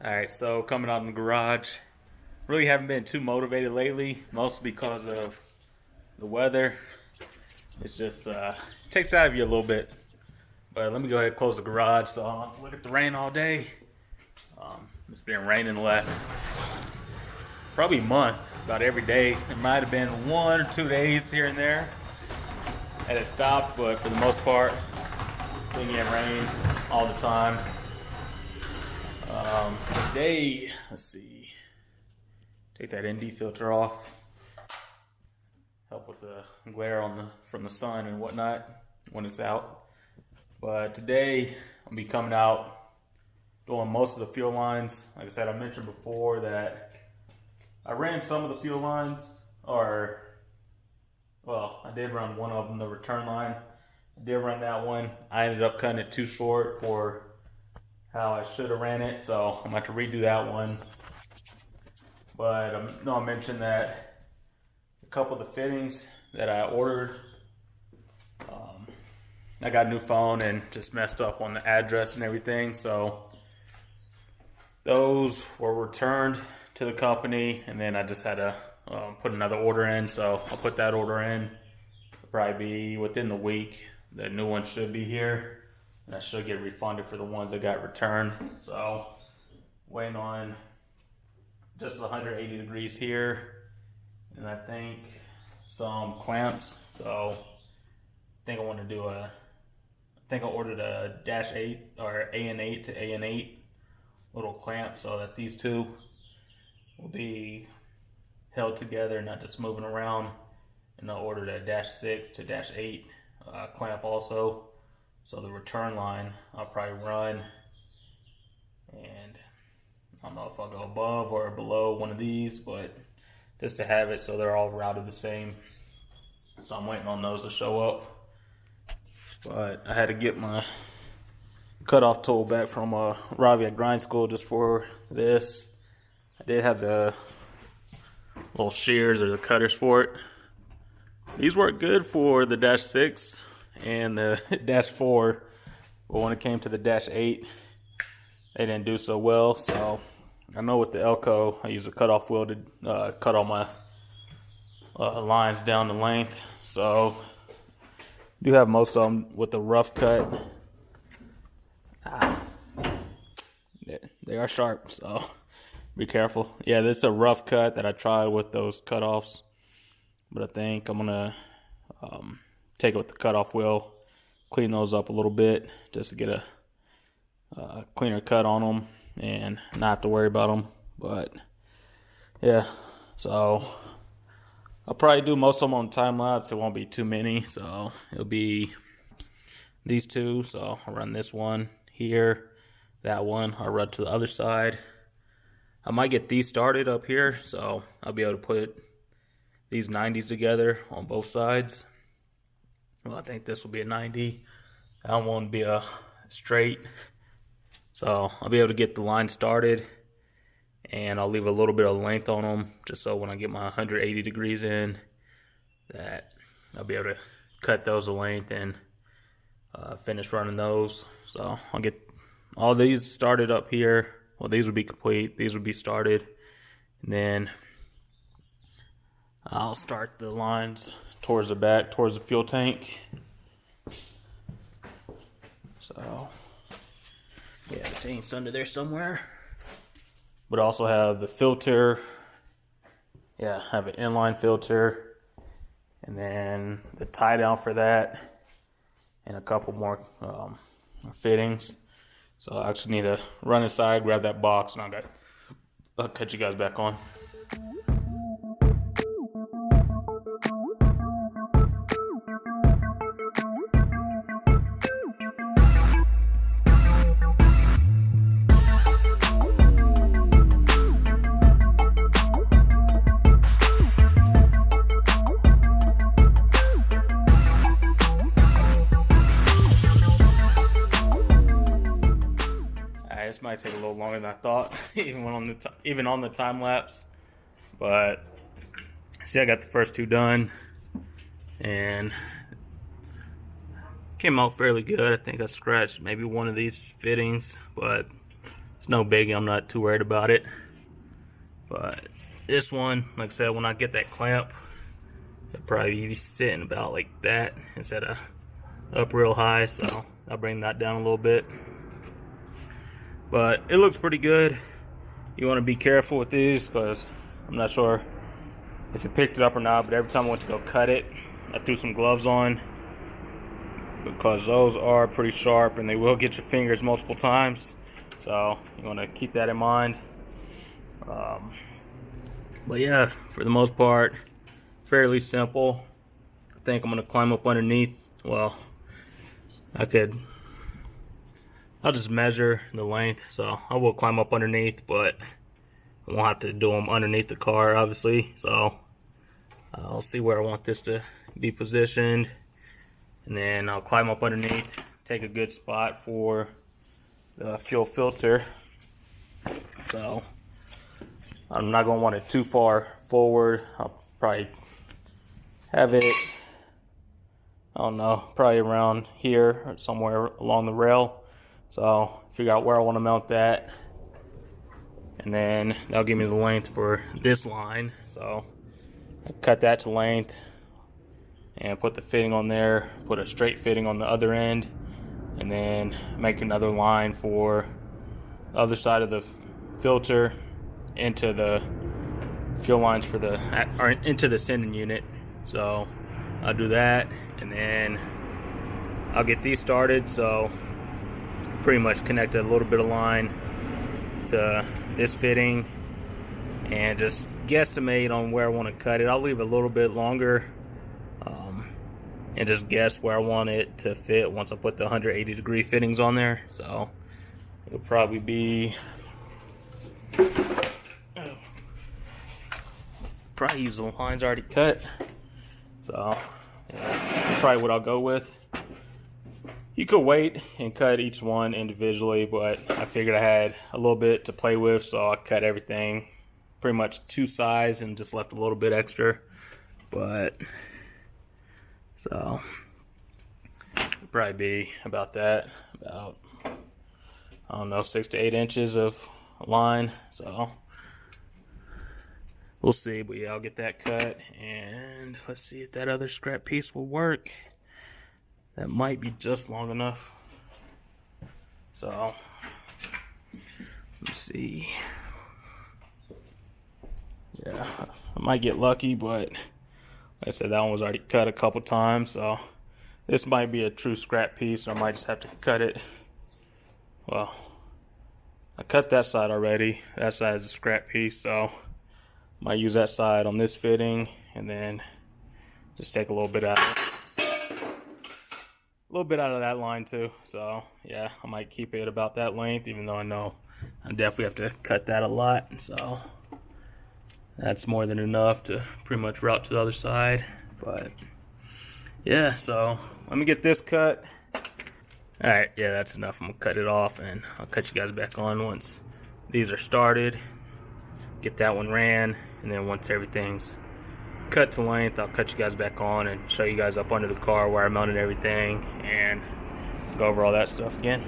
Alright, so coming out in the garage. Really haven't been too motivated lately, mostly because of the weather. It's just takes it out of you a little bit. But let me go ahead and close the garage so I don't have to look at the rain all day. It's been raining the last probably month, about every day. There might have been 1 or 2 days here and there that it stopped, but for the most part, we get rain all the time. Today, let's see, take that ND filter off, help with the glare from the sun and whatnot when it's out. But today, I'll be coming out doing most of the fuel lines. Like I said, I mentioned before that I ran some of the fuel lines, I did run one of them, the return line. I did run that one. I ended up cutting it too short for how I should have ran it, so I'm going to have to redo that one. But I mentioned that a couple of the fittings that I ordered, I got a new phone and just messed up on the address and everything, so those were returned to the company, and then I just had to put another order in, so I'll put that order in. It'll probably be within the week. The new one should be here. And I should get refunded for the ones that got returned. So, waiting on just 180 degrees here. And I think some clamps. So, I think I want to do I ordered a -8 or AN8 to AN8 little clamp so that these two will be held together, not just moving around. And I ordered a -6 to -8 clamp also. So the return line I'll probably run, and I don't know if I'll go above or below one of these, but just to have it so they're all routed the same. So I'm waiting on those to show up. But I had to get my cutoff tool back from Ravi at Grind School just for this. I did have the little shears or the cutters for it. These work good for the -6 and the -4, but when it came to the -8, they didn't do so well. So I know with the Elko, I use a cutoff wheel to cut all my lines down the length. So I do have most of them with the rough cut. They are sharp, so be careful. Yeah, this is a rough cut that I tried with those cutoffs, but I think I'm gonna take it with the cutoff wheel, clean those up a little bit just to get a cleaner cut on them and not have to worry about them. But yeah, so I'll probably do most of them on time lapse. It won't be too many, so it'll be these two. So I'll run this one here, that one I'll run to the other side. I might get these started up here, so I'll be able to put these 90s together on both sides. Well, I think this will be a 90. I don't want to be a straight. So I'll be able to get the line started, and I'll leave a little bit of length on them just so when I get my 180 degrees in, that I'll be able to cut those a length and finish running those. So I'll get all these started up here. Well, these will be complete. These will be started. And then I'll start the lines towards the back, towards the fuel tank. So, yeah, the tank's under there somewhere. But I also have the filter. Yeah, I have an inline filter. And then the tie down for that. And a couple more fittings. So I actually need to run inside, grab that box, and I'll cut you guys back on. This might take a little longer than I thought, even on the time lapse. But see, I got the first two done, and came out fairly good. I think I scratched maybe one of these fittings, but It's no biggie, I'm not too worried about it. But this one, like I said, when I get that clamp, it'll probably be sitting about like that instead of up real high, so I'll bring that down a little bit. But it looks pretty good. You want to be careful with these because I'm not sure if it picked it up or not, but every time I went to go cut it, I threw some gloves on because those are pretty sharp and they will get your fingers multiple times. So you want to keep that in mind. But yeah, for the most part, fairly simple. I think I'm going to climb up underneath. Well, I'll just measure the length, so I will climb up underneath, but I won't have to do them underneath the car, obviously. So I'll see where I want this to be positioned, and then I'll climb up underneath, take a good spot for the fuel filter. So I'm not going to want it too far forward. I'll probably have it, I don't know, probably around here or somewhere along the rail. So figure out where I want to mount that, and then that'll give me the length for this line. So I cut that to length and put the fitting on there, put a straight fitting on the other end, and then make another line for the other side of the filter into the fuel lines for the, or into the sending unit. So I'll do that, and then I'll get these started. So pretty much connect a little bit of line to this fitting and just guesstimate on where I want to cut it. I'll leave a little bit longer and just guess where I want it to fit once I put the 180-degree fittings on there. So it'll probably be, probably use the lines already cut. So yeah, probably what I'll go with. You could wait and cut each one individually, but I figured I had a little bit to play with, so I cut everything pretty much to size and just left a little bit extra. But so it'll probably be about that, about, I don't know, 6 to 8 inches of line. So we'll see, but yeah, I'll get that cut, and let's see if that other scrap piece will work. That might be just long enough. So let's see. Yeah, I might get lucky, but like I said, that one was already cut a couple times, so this might be a true scrap piece, or I might just have to cut it. Well, I cut that side already. That side is a scrap piece, so I might use that side on this fitting, and then just take a little bit out of it. A little bit out of that line too. So yeah, I might keep it about that length, even though I know I definitely have to cut that a lot. So that's more than enough to pretty much route to the other side. But yeah, so let me get this cut. Alright, yeah, that's enough. I'm gonna cut it off, and I'll cut you guys back on once these are started. Get that one ran, and then once everything's cut to length, I'll cut you guys back on and show you guys up under the car where I mounted everything and go over all that stuff again.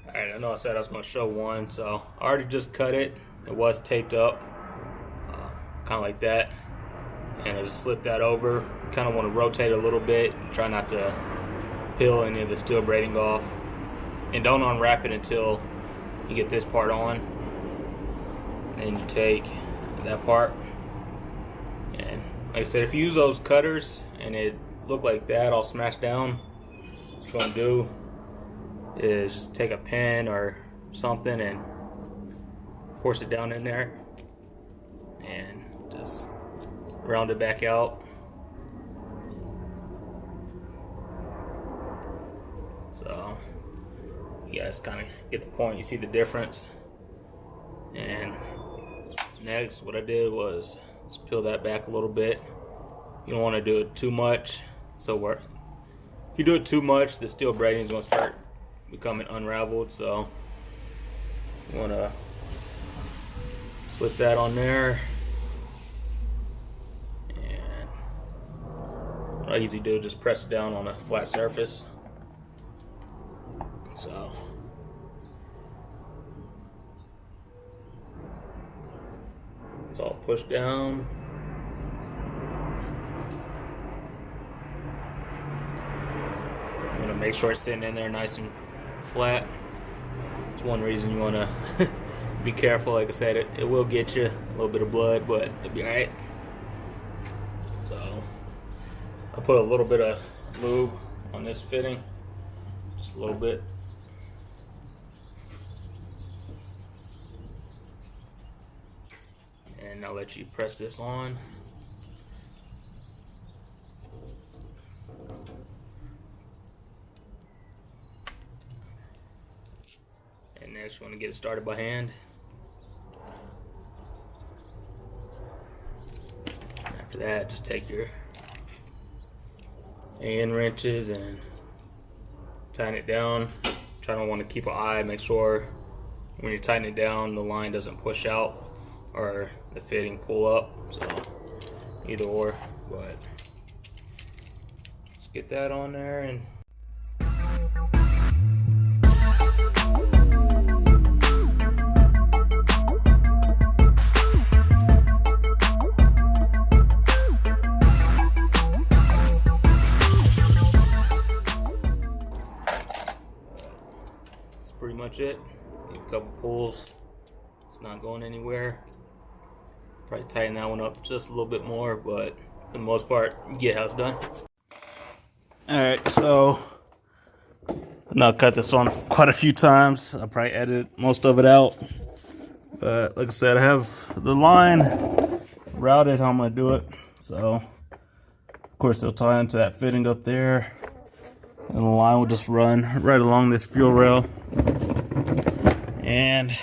Alright, I know I said I was going to show one, so I already just cut it. It was taped up, kind of like that, and I just slipped that over. Kind of want to rotate it a little bit and try not to peel any of the steel braiding off, and don't unwrap it until you get this part on. And then you take that part, and like I said, if you use those cutters and it look like that all smashed down, what you want to do is just take a pen or something and force it down in there and just round it back out. So you guys kind of get the point, you see the difference. And next, what I did was just peel that back a little bit. You don't want to do it too much. So if you do it too much, the steel braiding is going to start becoming unraveled. So you want to slip that on there. And what I usually do is just press it down on a flat surface. So It's all pushed down. You want to make sure it's sitting in there nice and flat. It's one reason you want to be careful. Like I said, it will get you a little bit of blood, but it'll be alright. So I put a little bit of lube on this fitting, just a little bit. And I'll let you press this on. And next you want to get it started by hand. After that, just take your end wrenches and tighten it down. Try to want to keep an eye, make sure when you tighten it down the line doesn't push out or the fitting pull up. So either or, but let's get that on there. And that's pretty much it. Give a couple pulls. It's not going anywhere. Probably tighten that one up just a little bit more, but for the most part, you get how it's done. Alright, so I've now cut this on quite a few times. I'll probably edit most of it out. But like I said, I have the line routed how I'm going to do it. So, of course, it'll tie into that fitting up there. And the line will just run right along this fuel rail. And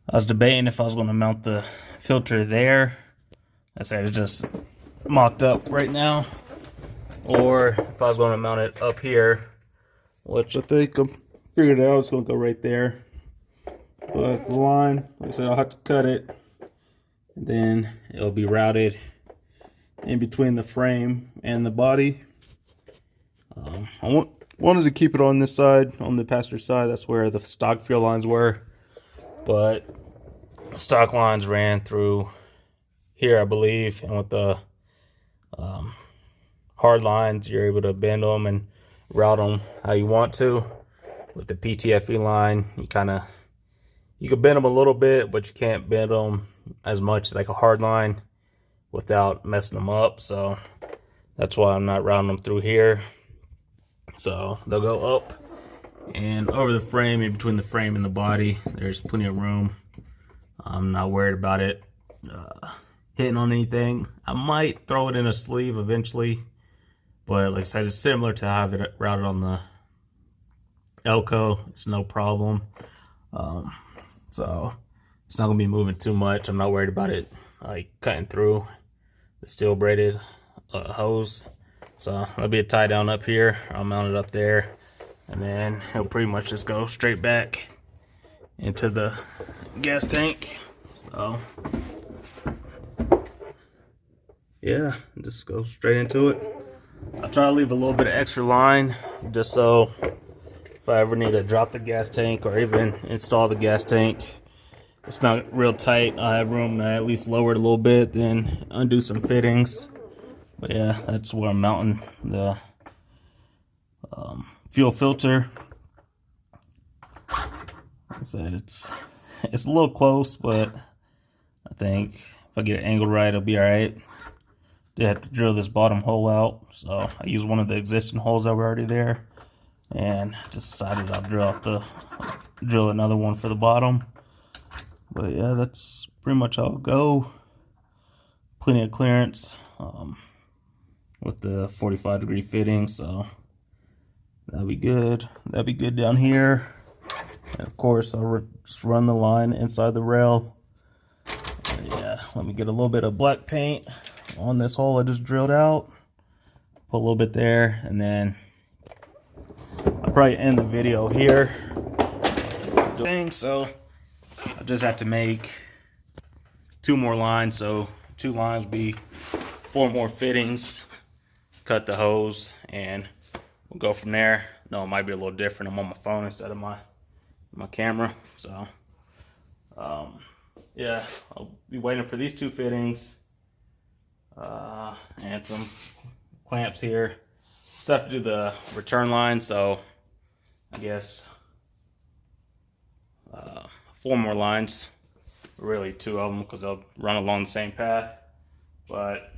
I was debating if I was going to mount the filter there. I said it's just mocked up right now. Or if I was going to mount it up here, which I think I figured out it's going to go right there. But the line, like I said, I'll have to cut it. And then it'll be routed in between the frame and the body. I wanted to keep it on this side, on the passenger side. That's where the stock fuel lines were. But stock lines ran through here, I believe, and with the hard lines, you're able to bend them and route them how you want to. With the ptfe line, you can bend them a little bit, but you can't bend them as much like a hard line without messing them up. So that's why I'm not routing them through here. So they'll go up and over the frame, in between the frame and the body, there's plenty of room. I'm not worried about it hitting on anything. I might throw it in a sleeve eventually, but like I said, it's similar to how I have it routed on the Elko. It's no problem. So it's not gonna be moving too much. I'm not worried about it like cutting through the steel braided hose. So there'll be a tie down up here. I'll mount it up there, and then it'll pretty much just go straight back into the gas tank. So yeah, just go straight into it. I'll try to leave a little bit of extra line just so if I ever need to drop the gas tank or even install the gas tank, it's not real tight. I have room to at least lower it a little bit, then undo some fittings. But yeah, that's where I'm mounting the fuel filter. Like I said, it's a little close, but I think if I get it angled right, it'll be alright. Did have to drill this bottom hole out, so I used one of the existing holes that were already there, and just decided I'll drill another one for the bottom. But yeah, that's pretty much how it'll go. Plenty of clearance with the 45-degree fitting, so that'll be good. That'll be good down here. And of course, I'll just run the line inside the rail. And yeah, let me get a little bit of black paint on this hole I just drilled out. Put a little bit there, and then I'll probably end the video here. So I just have to make 2 more lines, so 2 lines will be 4 more fittings. Cut the hose, and we'll go from there. No, it might be a little different. I'm on my phone instead of my camera, so yeah, I'll be waiting for these two fittings and some clamps here. Stuff to do the return line, so I guess 4 more lines. Really 2 of them because they'll run along the same path. But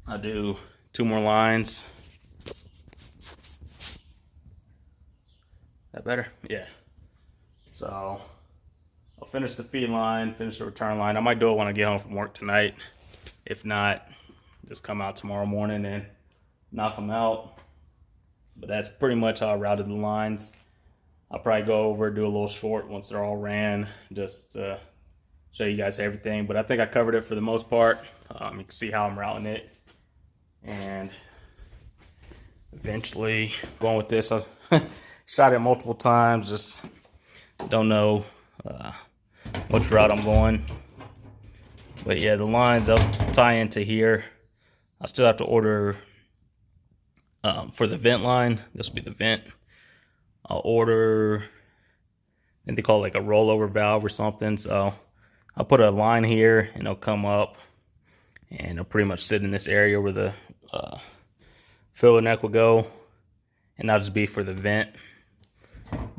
I'll do 2 more lines. That better? Yeah. So I'll finish the feed line, finish the return line. I might do it when I get home from work tonight. If not, just come out tomorrow morning and knock them out. But that's pretty much how I routed the lines. I'll probably go over, do a little short once they're all ran, just to show you guys everything. But I think I covered it for the most part. You can see how I'm routing it. And eventually going with this. I've shot it multiple times, just don't know which route I'm going. But yeah, the lines, they'll tie into here. I still have to order for the vent line. This will be the vent. I'll order, I think they call it like a rollover valve or something. So I'll put a line here and it'll come up and it'll pretty much sit in this area where the filler neck will go, and that'll just be for the vent.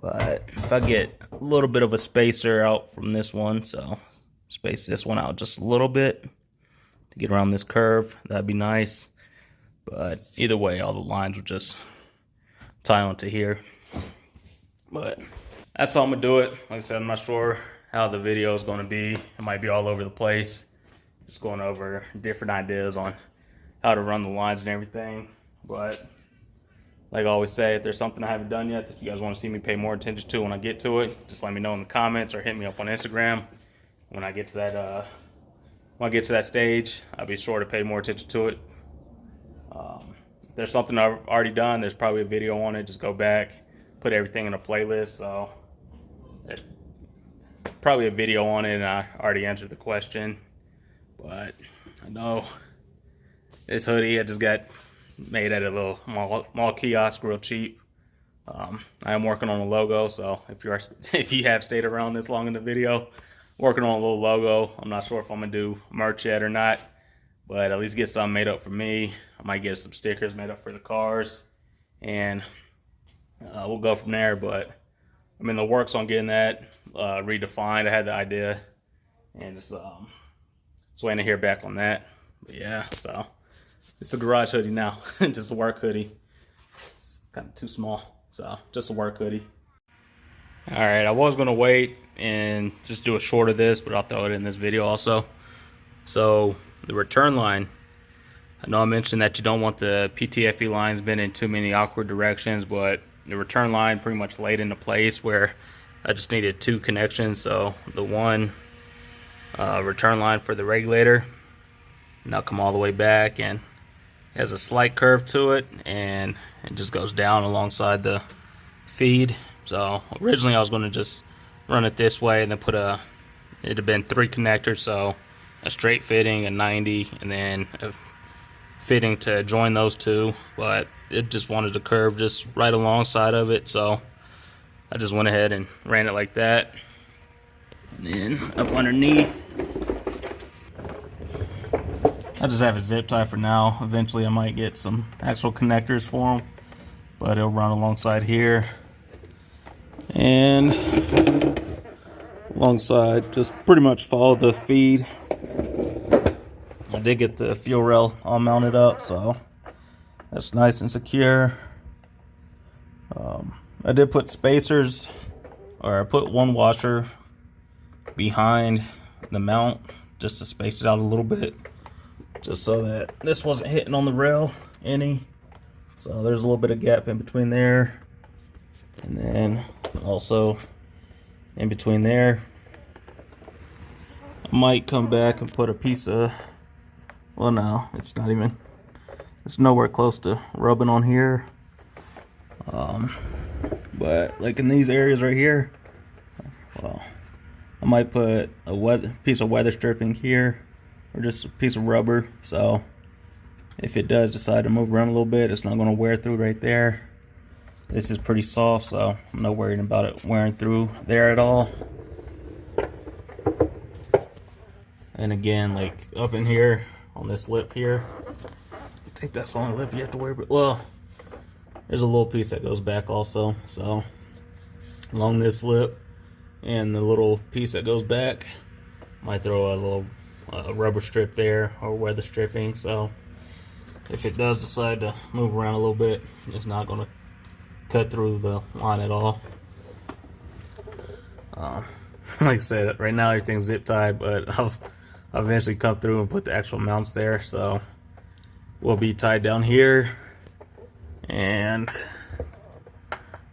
But if I get a little bit of a spacer out from this one, so space this one out just a little bit to get around this curve, that'd be nice. But either way, all the lines will just tie onto here. But that's how I'm gonna do it. Like I said, I'm not sure how the video is gonna be. It might be all over the place. Just going over different ideas on how to run the lines and everything. But like I always say, if there's something I haven't done yet that you guys want to see me pay more attention to when I get to it, just let me know in the comments or hit me up on Instagram. When I get to that stage, I'll be sure to pay more attention to it. If there's something I've already done, there's probably a video on it. Just go back, put everything in a playlist. So there's probably a video on it, and I already answered the question. But I know this hoodie I just got made at a little mall kiosk, real cheap. I am working on a logo, so if you have stayed around this long in the video, working on a little logo. I'm not sure if I'm gonna do merch yet or not, but at least get something made up for me. I might get some stickers made up for the cars, and we'll go from there. But I'm in the works on getting that redefined. I had the idea, and just waiting to hear back on that. But yeah, so it's a garage hoodie now, just a work hoodie. It's kind of too small, so just a work hoodie. All right, I was gonna wait and just do a short of this, but I'll throw it in this video also. So the return line, I know I mentioned that you don't want the ptfe lines bending in too many awkward directions, but the return line pretty much laid into place where I just needed 2 connections. So the one return line for the regulator, and I'll come all the way back, and it has a slight curve to it, and it just goes down alongside the feed. So originally I was going to just run it this way and then it'd have been 3 connectors, so a straight fitting, a 90, and then a fitting to join those 2, but it just wanted to curve just right alongside of it, so I just went ahead and ran it like that. And then up underneath, I just have a zip tie for now. Eventually I might get some actual connectors for them, but it'll run alongside here. And alongside, just pretty much follow the feed. I did get the fuel rail all mounted up, so that's nice and secure. I did put spacers, or I put 1 washer behind the mount just to space it out a little bit, just so that this wasn't hitting on the rail any. So there's a little bit of gap in between there, and then also in between there I might come back and put a piece of, well, no, it's nowhere close to rubbing on here, but like in these areas right here, well, I might put a piece of weather stripping here, or just a piece of rubber, so if it does decide to move around a little bit, it's not going to wear through right there. This is pretty soft, so I'm not worried about it wearing through there at all. And again, like up in here on this lip here, I think that's the only lip you have to worry about. Well, there's a little piece that goes back also. So along this lip and the little piece that goes back, might throw a little rubber strip there or weather stripping. So if it does decide to move around a little bit, it's not going to cut through the line at all. Like I said, right now everything's zip tied, but I'll eventually come through and put the actual mounts there. So we'll be tied down here, and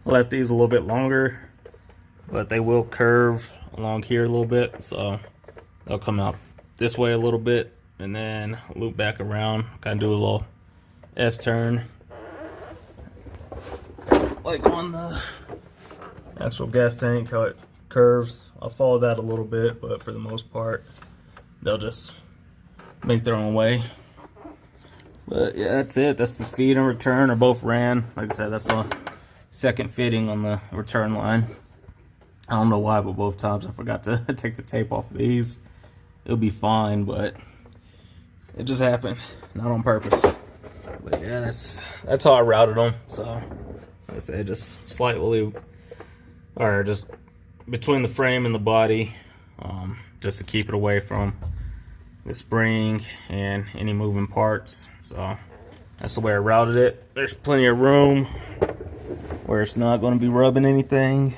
left these a little bit longer, but they will curve along here a little bit, so they'll come out this way a little bit and then loop back around, kind of do a little S-turn like on the actual gas tank, how it curves. I'll follow that a little bit, but for the most part they'll just make their own way. But yeah, that's it. That's the feed and return are both ran. Like I said, that's the second fitting on the return line. I don't know why, but both times I forgot to take the tape off of these. It'll be fine, but it just happened, not on purpose. But yeah, that's how I routed them. So like I said, just slightly, or just between the frame and the body, just to keep it away from the spring and any moving parts. So that's the way I routed it. There's plenty of room where it's not going to be rubbing anything.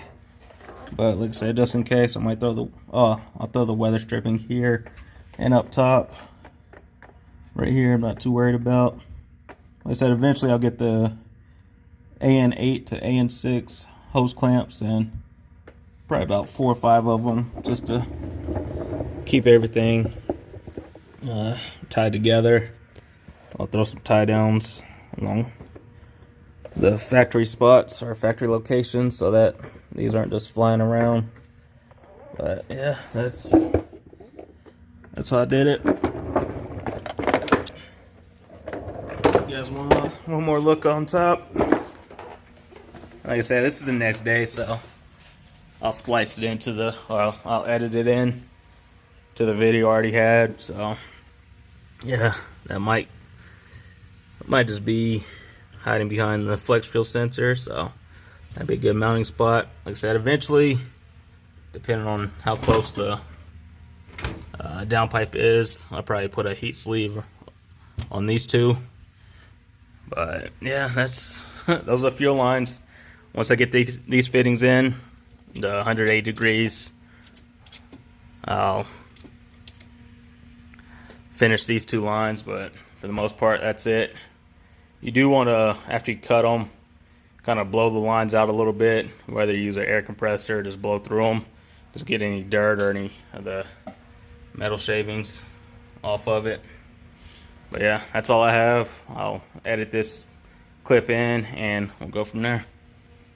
But like I said, just in case, I might throw the I'll throw the weather stripping here and up top. Right here, I'm not too worried about. Like I said, eventually I'll get the AN8 to AN6 hose clamps, and probably about 4 or 5 of them, just to keep everything tied together. I'll throw some tie downs along the factory spots or factory locations so that these aren't just flying around. But yeah, that's how I did it. You guys want one more look on top? Like I said, this is the next day, so I'll splice it into the, or I'll edit it in to the video I already had. So yeah, that might just be hiding behind the flex fuel sensor, so that'd be a good mounting spot. Like I said, eventually, depending on how close the downpipe is, I'll probably put a heat sleeve on these two. But yeah, that's those are fuel lines. Once I get these fittings in, the 180 degrees, I'll finish these 2 lines. But for the most part, that's it. You do want to, after you cut them, kind of blow the lines out a little bit, whether you use an air compressor, just blow through them, just get any dirt or any of the metal shavings off of it. But yeah, that's all I have. I'll edit this clip in and we'll go from there.